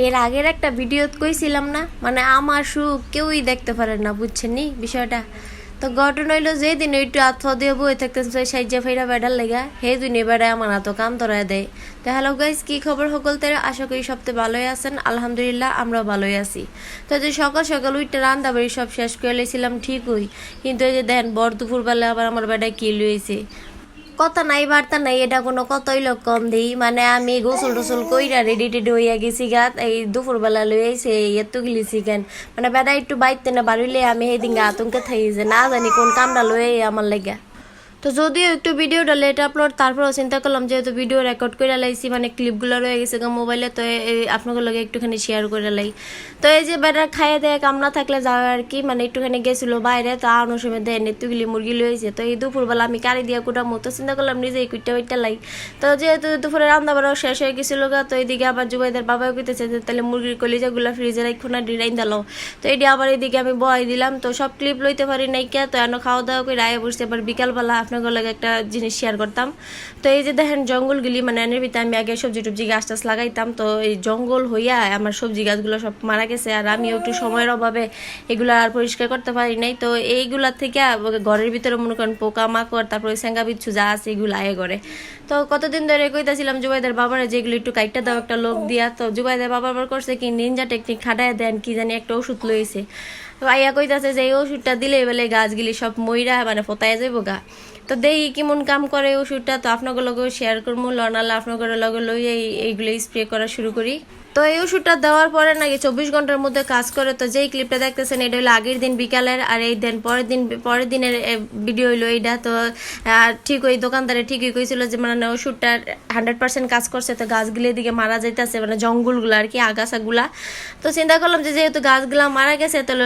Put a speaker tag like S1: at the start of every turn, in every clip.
S1: এর আগের একটা ভিডিও কইছিলাম না, মানে আমার সুখ কেউই দেখতে পারে না, বুঝছেন নি বিষয়টা। তো ঘটনা হইলো যে দিন একটু আত্মা দিয়ে বই থাকতেন সাইজা ফেরা বেড়ার লেগা হে দিনে বেড়ায় আমার এত কাম ধরায় দেয়। তো হ্যালো গাইজ, কি খবর সকলতে? আশা করি সপ্তাহে ভালোই আছেন। আলহামদুলিল্লাহ আমরাও ভালোই আছি। তো যে সকাল সকাল উঠতে রান্না বাড়ি সব শেষ করে লেছিলাম ঠিকই, কিন্তু এই যে দেখেন বর দুপুরবেলা আবার আমার বেড়ায় কি লইছে। কথা নাই বার্তা নাই, এটা কোনো কতই লোক কম দিই, মানে আমি গোসল টোসল কইরা রেডি টেডি হইয়া গেছি গাত এই দুপুরবেলা লই আইছে এত গিলি চিকেন, মানে বেড়া একটু বাইতে না বাড়িলে আমি সেদিন আতঙ্কে থাকি যে না জানি কোন কামটা লই আমার লেগে। তো যদিও একটু ভিডিওটা লেট আপলোড, তারপরেও চিন্তা করলাম যেহেতু ভিডিও রেকর্ড করে লাইছি, মানে ক্লিপগুলো রয়ে গেছে মোবাইলে, তো আপনাদের লগে একটুখানি শেয়ার করে লাই। তো এই যে বেটা খাইয়ে দেয় কাম না থাকলে যাওয়া আর কি, মানে একটুখানি গেছিল বাইরে, তো আনোর সময় দেয় নেতুগুলি মুরগি লইছে। তো এই দুপুরবেলা আমি কারি দিয়া কুটামো, তো চিন্তা করলাম নিজেই কুইটা উইটা লাই। তো যেহেতু দুপুরে রান্না বাড়াও শেষ হয়ে গেছিল গা, তো এইদিকে আবার জুবাইদের বাবাও কইতেছে যে তাহলে মুরগির কলিজাগুলো ফ্রিজে রাখো না, ডিরাইন দাও। তো এটি আবার এইদিকে আমি বয় দিলাম। তো সব ক্লিপ লইতে পারি নাই কে, তো এনে খাওয়া দাওয়া করে আয় বসছে। আবার বিকালবেলা আপনাদের লাগে একটা জিনিস শেয়ার করতাম। তো এই যে দেখেন জঙ্গলগুলি, মানে এনের ভিতরে আমি আগে সবজি টবজি গাছ টাছ লাগাইতাম, তো এই জঙ্গল হইয়া আমার সবজি গাছগুলো সব মারা গেছে, আর আমিও একটু সময়ের অভাবে এগুলো আর পরিষ্কার করতে পারি নাই। তো এইগুলা থেকে ঘরের ভিতরে মনে করেন পোকা মাকড়, তারপরে স্যাঙ্গা বিচ্ছু যা আছে এগুলো আয়ে করে। তো কতদিন ধরে কইতাছিলাম জুবাইদের বাবারে যেগুলো একটু কাইটটা দাও একটা লোক দিয়া। তো জুবাইদের বাবা আবার করছে কি নিনজা টেকনিক খাটায় দেন, কি জানি একটা ওষুধ লইছে। তো আইয়া কইতাছে যে এই ওষুধটা দিলে বলে গাছগুলি সব মইরা মানে ফোতায় যাইব গা। তো দেখি কেমন কাম করে ওষুধটা, তো আপনাদের লগেও শেয়ার করবো, লনালে আপনাদের লগে লই এইগুলো স্প্রে করা শুরু করি। তো এই ওষুধটা দেওয়ার পরে নাকি 24 ঘন্টার মধ্যে কাজ করে। তো যেই ক্লিপটা দেখতেছেন এটা হলো আগের দিন বিকালের, আর এই দিন পরের দিনের ভিডিও হইলো এইটা। তো ঠিক ওই দোকানদারে ঠিকই কইছিল যে মানে ওষুধটা 100% কাজ করছে। তো গাছগুলো এদিকে মারা যাইতেছে, মানে জঙ্গলগুলো আর কি, আগাছাগুলা। তো চিন্তা করলাম যে যেহেতু গাছগুলা মারা গেছে, তাহলে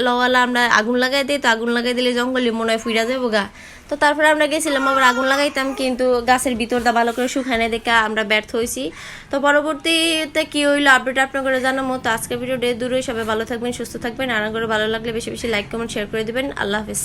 S1: লওয়ালা আমরা আগুন লাগাই দিই। তো আগুন লাগাই দিলে জঙ্গলি মনে হয় ফুইরা যাবো গা। তো তারপরে আমরা গেছিলাম আবার আগুন লাগাইতাম, কিন্তু গাছের ভিতরটা ভালো করে শুকায় না দেখে আমরা ব্যর্থ হয়েছি। তো পরবর্তীতে কি হইলো আপডেট আপনার করে জানাবো। তো আজকের ভিডিও দূরে, সবাই ভালো থাকবেন, সুস্থ থাকবেন। আর করে ভালো লাগলে বেশি বেশি লাইক কমেন্ট শেয়ার করে দিবেন। আল্লাহ হাফেজ।